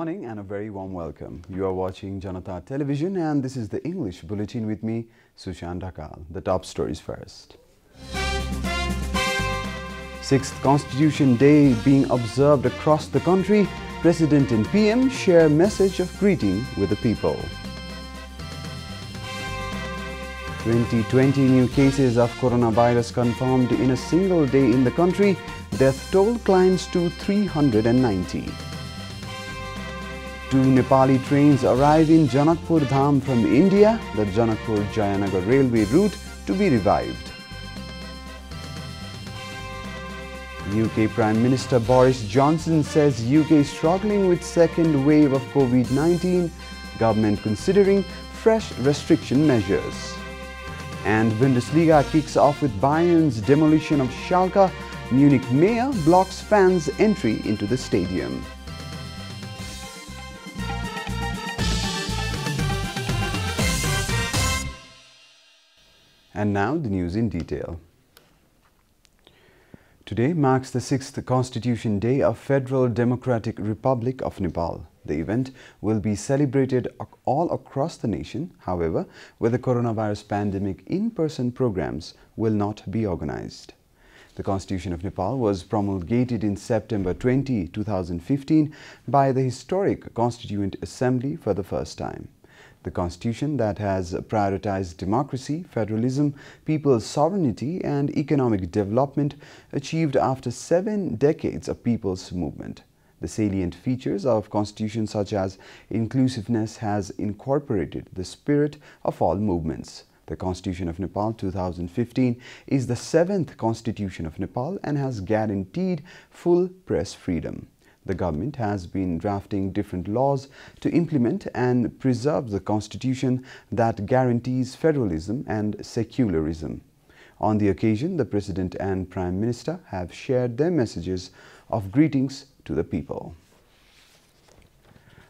morning and a very warm welcome. You are watching Janata Television and this is the English Bulletin with me, Sushant Dhakal. The top stories first. 6th Constitution Day being observed across the country. President and PM share message of greeting with the people. 2020 new cases of coronavirus confirmed in a single day in the country. Death toll climbs to 390. 2 Nepali trains arrive in Janakpur Dham from India, the Janakpur-Jayanagar railway route to be revived. UK Prime Minister Boris Johnson says UK is struggling with second wave of COVID-19, government considering fresh restriction measures. And Bundesliga kicks off with Bayern's demolition of Schalke. Munich mayor blocks fans' entry into the stadium. And now the news in detail. Today marks the 6th Constitution Day of Federal Democratic Republic of Nepal. The event will be celebrated all across the nation. However, with the coronavirus pandemic, in-person programs will not be organized. The Constitution of Nepal was promulgated in September 20, 2015 by the historic Constituent Assembly for the first time. The constitution that has prioritized democracy, federalism, people's sovereignty and economic development achieved after 7 decades of people's movement. The salient features of constitution such as inclusiveness has incorporated the spirit of all movements. The Constitution of Nepal 2015 is the 7th Constitution of Nepal and has guaranteed full press freedom. The government has been drafting different laws to implement and preserve the constitution that guarantees federalism and secularism. On the occasion, the President and Prime Minister have shared their messages of greetings to the people.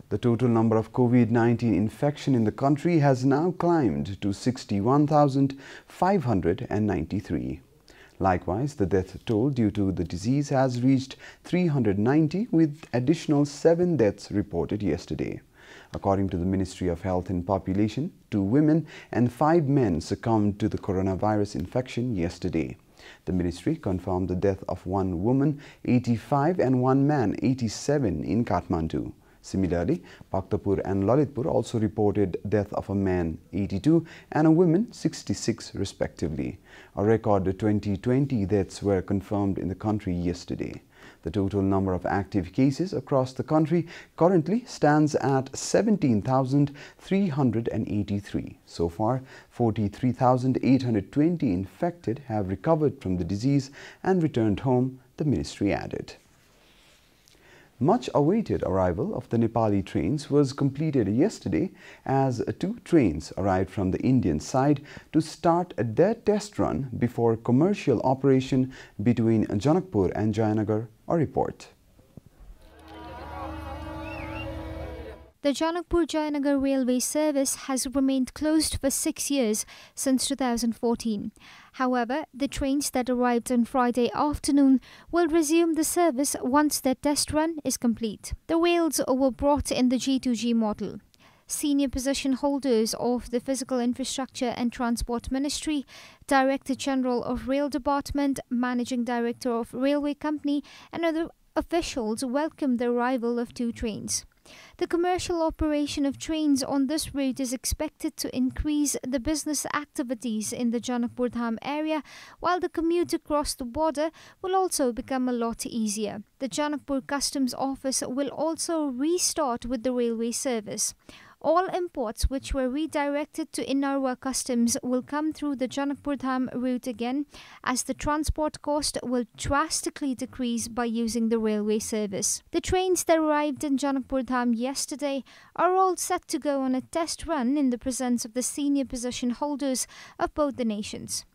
The total number of COVID-19 infection in the country has now climbed to 61,593. Likewise, the death toll due to the disease has reached 390 with additional 7 deaths reported yesterday. According to the Ministry of Health and Population, 2 women and 5 men succumbed to the coronavirus infection yesterday. The ministry confirmed the death of 1 woman, 85, and 1 man, 87, in Kathmandu. Similarly, Bhaktapur and Lalitpur also reported death of a man, 82, and a woman, 66, respectively. A record 2020 deaths were confirmed in the country yesterday. The total number of active cases across the country currently stands at 17,383. So far, 43,820 infected have recovered from the disease and returned home, the ministry added. Much awaited arrival of the Nepali trains was completed yesterday as 2 trains arrived from the Indian side to start their test run before commercial operation between Janakpur and Jayanagar, a report. The Janakpur-Jayanagar railway service has remained closed for 6 years since 2014. However, the trains that arrived on Friday afternoon will resume the service once their test run is complete. The rails were brought in the G2G model. Senior position holders of the Physical Infrastructure and Transport Ministry, Director General of Rail Department, Managing Director of Railway Company and other officials welcomed the arrival of 2 trains. The commercial operation of trains on this route is expected to increase the business activities in the Janakpur Dham area, while the commute across the border will also become a lot easier. The Janakpur Customs Office will also restart with the railway service. All imports which were redirected to Inarwa Customs will come through the Janakpur Dham route again, as the transport cost will drastically decrease by using the railway service. The trains that arrived in Janakpur Dham yesterday are all set to go on a test run in the presence of the senior position holders of both the nations.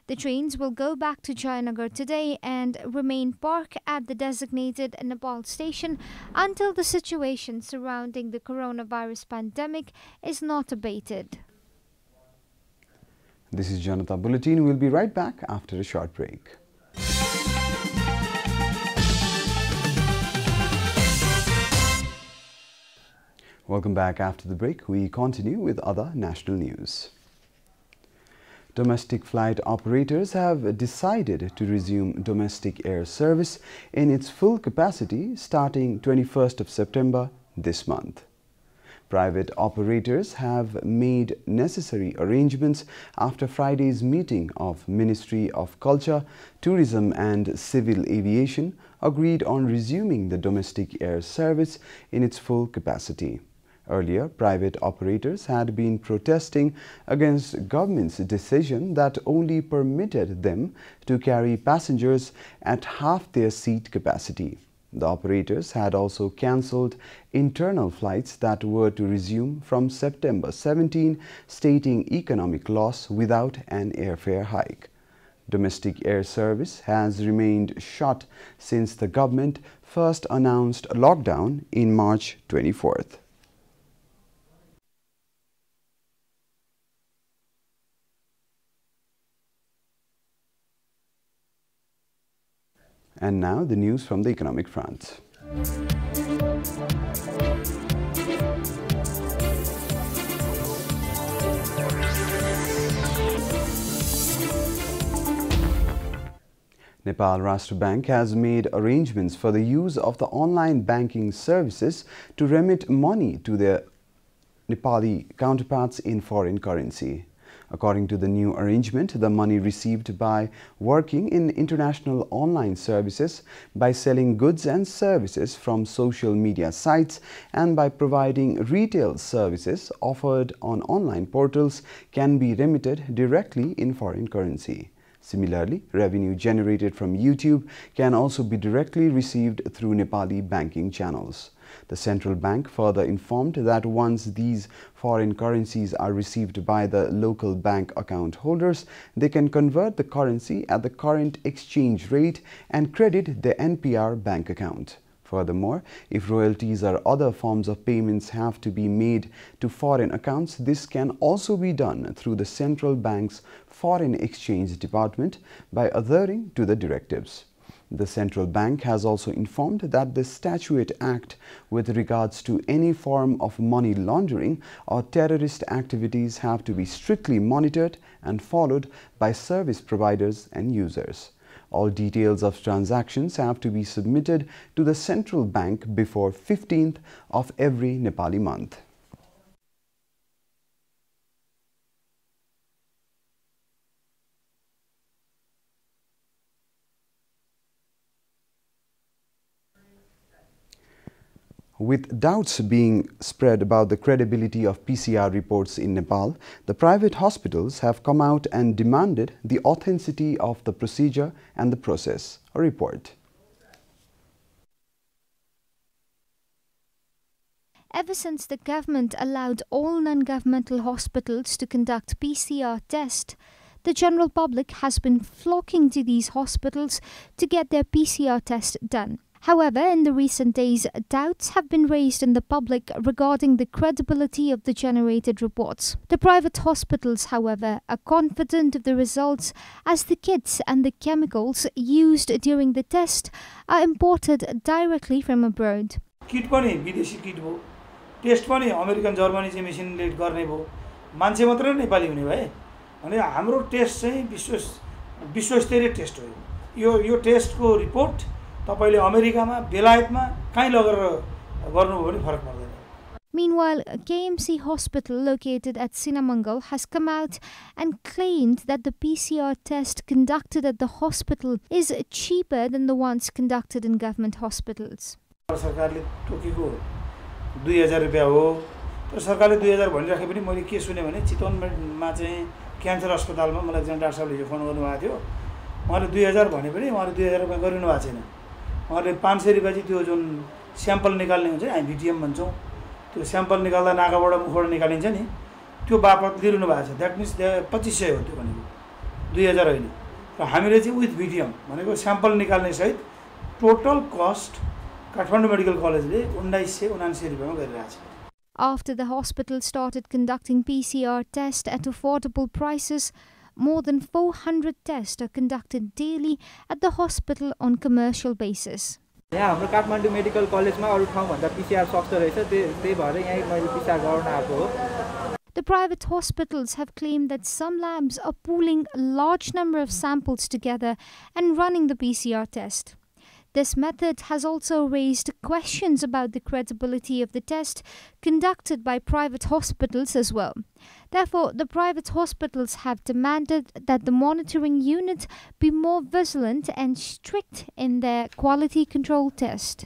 The trains will go back to Jayanagar today and remain parked at the designated Nepal station until the situation surrounding the coronavirus pandemic is not abated. This is Janata Bulletin. We'll be right back after a short break. Welcome back after the break. We continue with other national news. Domestic flight operators have decided to resume domestic air service in its full capacity starting 21st of September this month. Private operators have made necessary arrangements after Friday's meeting of Ministry of Culture, Tourism and Civil Aviation agreed on resuming the domestic air service in its full capacity. Earlier, private operators had been protesting against government's decision that only permitted them to carry passengers at half their seat capacity. The operators had also cancelled internal flights that were to resume from September 17, stating economic loss without an airfare hike. Domestic air service has remained shut since the government first announced a lockdown in March 24th. And now the news from the economic front. Nepal Rashtra Bank has made arrangements for the use of the online banking services to remit money to their Nepali counterparts in foreign currency. According to the new arrangement, the money received by working in international online services, by selling goods and services from social media sites, and by providing retail services offered on online portals can be remitted directly in foreign currency. Similarly, revenue generated from YouTube can also be directly received through Nepali banking channels. The central bank further informed that once these foreign currencies are received by the local bank account holders, they can convert the currency at the current exchange rate and credit the NPR bank account. Furthermore, if royalties or other forms of payments have to be made to foreign accounts, this can also be done through the central bank's foreign exchange department by adhering to the directives. The central bank has also informed that the Statute Act with regards to any form of money laundering or terrorist activities have to be strictly monitored and followed by service providers and users. All details of transactions have to be submitted to the central bank before 15th of every Nepali month. With doubts being spread about the credibility of PCR reports in Nepal, the private hospitals have come out and demanded the authenticity of the procedure and the process. A report. Ever since the government allowed all non-governmental hospitals to conduct PCR tests, the general public has been flocking to these hospitals to get their PCR test done. However, in the recent days, doubts have been raised in the public regarding the credibility of the generated reports. The private hospitals, however, are confident of the results as the kits and the chemicals used during the test are imported directly from abroad. Kit pani विदेशी kit भो test पनि American Germany चाहिँ मेसिनले गर्ने भो मान्छे मात्र नेपाली हुने भए अनि हाम्रो टेस्ट चाहिँ विश्वस्तरीय टेस्ट हो यो टेस्टको रिपोर्ट तपाईले अमेरिकामा बेलायतमा कहीँ लगेर गर्नुभयो भने फरक पर्दैन. Meanwhile, KMC Hospital located at Sinamangal has come out and claimed that the PCR test conducted at the hospital is cheaper than the ones conducted in government hospitals. सरकारले तोकेको 2000 रुपैयाँ हो तर सरकारले 2000 भनिराखे पनि मैले के सुने भने चितवनमा चाहिँ क्यान्सर अस्पतालमा मलाई एकजना डाक्टर साहबले फोन गर्नुभएको थियो. उहाँले 2000 भने पनि उहाँले 2000 रुपैयाँ गरिनु भएको छैन. उहाँले 500 रुपैयाँ चाहिँ त्यो जुन स्याम्पल निकाल्ने हुन्छ हामी भिटिएम भन्छौँ त्यो स्याम्पल निकाल्दा नाकाबाट मुखबाट निकालिन्छ नि त्यो बापत लिइरहनु भएको छ. द्याट मिन्स 2500 हो त्यो भनेको 2000 होइन. र हामीले चाहिँ विथ भिटिएम भनेको स्याम्पल निकाल्ने सहित टोटल कस्ट काठमाडौँ मेडिकल कलेजले 1979 रुपैयाँमा गरिरहेको छ. After the hospital started conducting PCR tests at affordable prices, more than 400 tests are conducted daily at the hospital on commercial basis. यहाँ हाम्रो काठमाडौँ मेडिकल कलेजमा अरु ठाउँभन्दा पीसीआर सस्तो रहेछ त्यही भएर यही मैले पीसीआर गर्न आएको हो. The private hospitals have claimed that some labs are pooling a large number of samples together and running the PCR test. This method has also raised questions about the credibility of the test conducted by private hospitals as well. Therefore, the private hospitals have demanded that the monitoring unit be more vigilant and strict in their quality control test.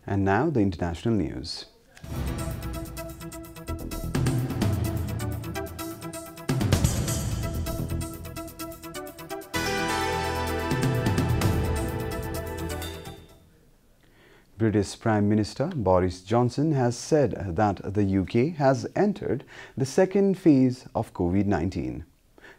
And now the international news. British Prime Minister Boris Johnson has said that the UK has entered the second phase of COVID-19.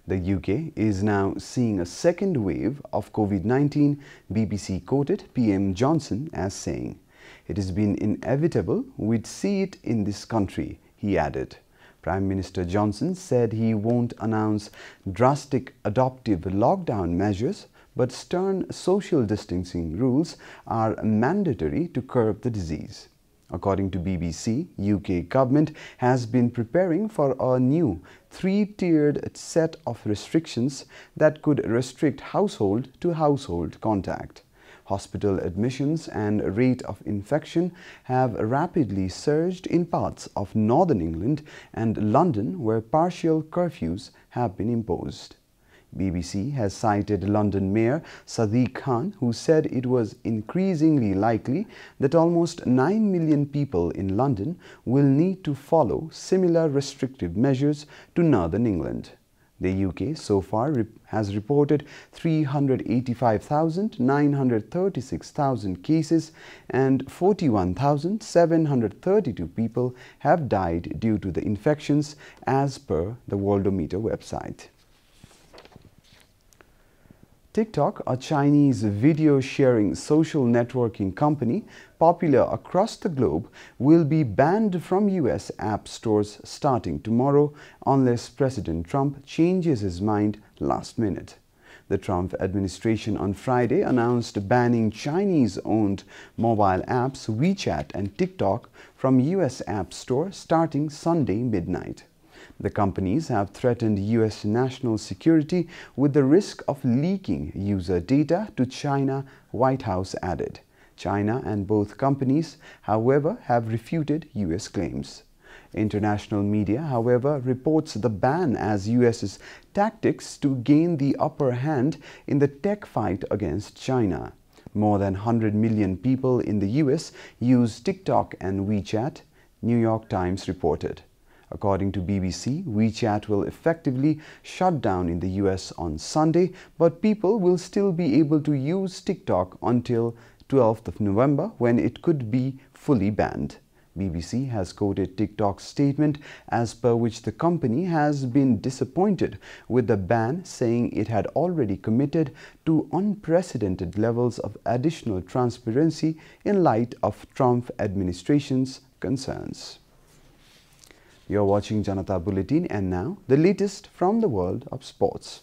The UK is now seeing a second wave of COVID-19, BBC quoted PM Johnson as saying. It has been inevitable, we'd see it in this country, he added. Prime Minister Johnson said he won't announce drastic adoptive lockdown measures, but stern social distancing rules are mandatory to curb the disease. According to BBC, UK government has been preparing for a new three-tiered set of restrictions that could restrict household-to-household contact. Hospital admissions and rate of infection have rapidly surged in parts of northern England and London, where partial curfews have been imposed. BBC has cited London Mayor Sadiq Khan, who said it was increasingly likely that almost 9 million people in London will need to follow similar restrictive measures to Northern England. The UK so far has reported 385,936,000 cases and 41,732 people have died due to the infections as per the Worldometer website. TikTok, a Chinese video-sharing social networking company popular across the globe, will be banned from US app stores starting tomorrow unless President Trump changes his mind last minute. The Trump administration on Friday announced banning Chinese-owned mobile apps WeChat and TikTok from US App Store starting Sunday midnight. The companies have threatened US national security with the risk of leaking user data to China, White House added. China and both companies, however, have refuted US claims. International media, however, reports the ban as US's tactics to gain the upper hand in the tech fight against China. More than 100 million people in the US use TikTok and WeChat, New York Times reported. According to BBC, WeChat will effectively shut down in the US on Sunday, but people will still be able to use TikTok until 12th of November, when it could be fully banned. BBC has quoted TikTok's statement as per which the company has been disappointed with the ban, saying it had already committed to unprecedented levels of additional transparency in light of Trump administration's concerns. You're watching Janata Bulletin, and now the latest from the world of sports.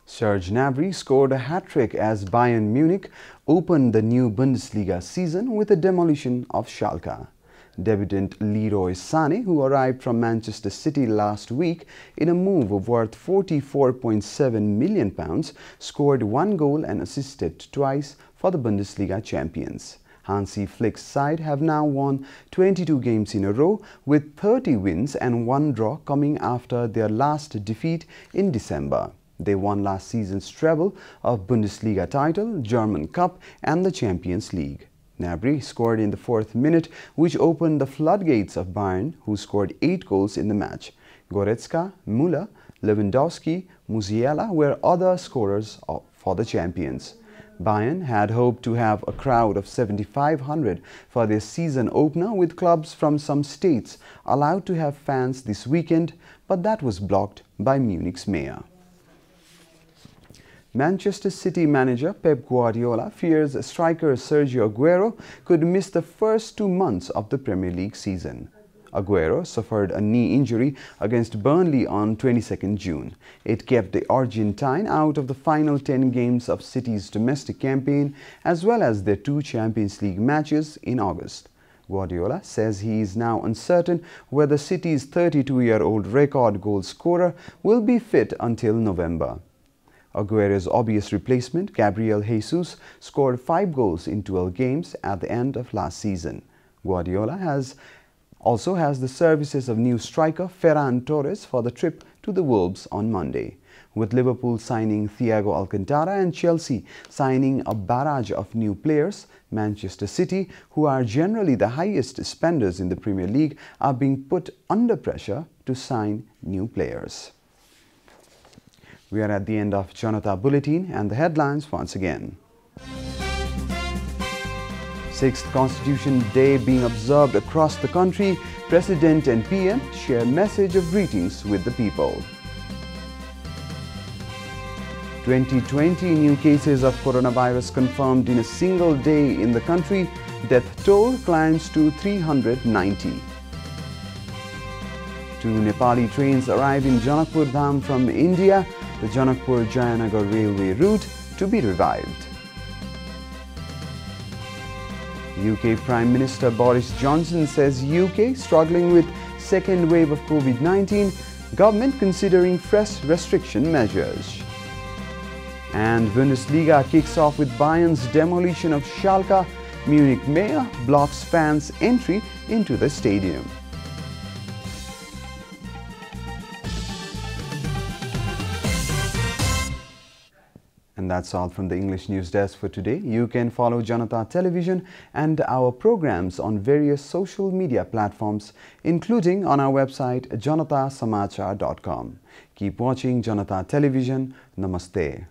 Serge Gnabry scored a hat-trick as Bayern Munich opened the new Bundesliga season with a demolition of Schalke. Debutant Leroy Sané, who arrived from Manchester City last week in a move worth £44.7 million, scored 1 goal and assisted twice for the Bundesliga champions. Hansi Flick's side have now won 22 games in a row, with 30 wins and 1 draw coming after their last defeat in December. They won last season's treble of Bundesliga title, German Cup and the Champions League. Gnabry scored in the 4th minute, which opened the floodgates of Bayern, who scored 8 goals in the match. Goretzka, Müller, Lewandowski, Musiala were other scorers for the champions. Bayern had hoped to have a crowd of 7,500 for their season opener, with clubs from some states allowed to have fans this weekend, but that was blocked by Munich's mayor. Manchester City manager Pep Guardiola fears striker Sergio Aguero could miss the first 2 months of the Premier League season. Aguero suffered a knee injury against Burnley on 22nd June. It kept the Argentine out of the final 10 games of City's domestic campaign as well as their 2 Champions League matches in August. Guardiola says he is now uncertain whether City's 32-year-old record goal scorer will be fit until November. Aguero's obvious replacement, Gabriel Jesus, scored 5 goals in 12 games at the end of last season. Guardiola also has the services of new striker Ferran Torres for the trip to the Wolves on Monday. With Liverpool signing Thiago Alcantara and Chelsea signing a barrage of new players, Manchester City, who are generally the highest spenders in the Premier League, are being put under pressure to sign new players. We are at the end of Janata Bulletin and the headlines once again. 6th Constitution Day being observed across the country, President and PM share message of greetings with the people. 2020 new cases of coronavirus confirmed in a single day in the country. Death toll climbs to 390. 2 Nepali trains arrive in Janakpur Dham from India. The Janakpur-Jayanagar railway route to be revived. UK Prime Minister Boris Johnson says UK struggling with second wave of COVID-19, government considering fresh restriction measures. And Bundesliga kicks off with Bayern's demolition of Schalke. Munich mayor blocks fans' entry into the stadium. And that's all from the English News Desk for today. You can follow Janata Television and our programs on various social media platforms, including on our website janatasamachar.com. Keep watching Janata Television. Namaste.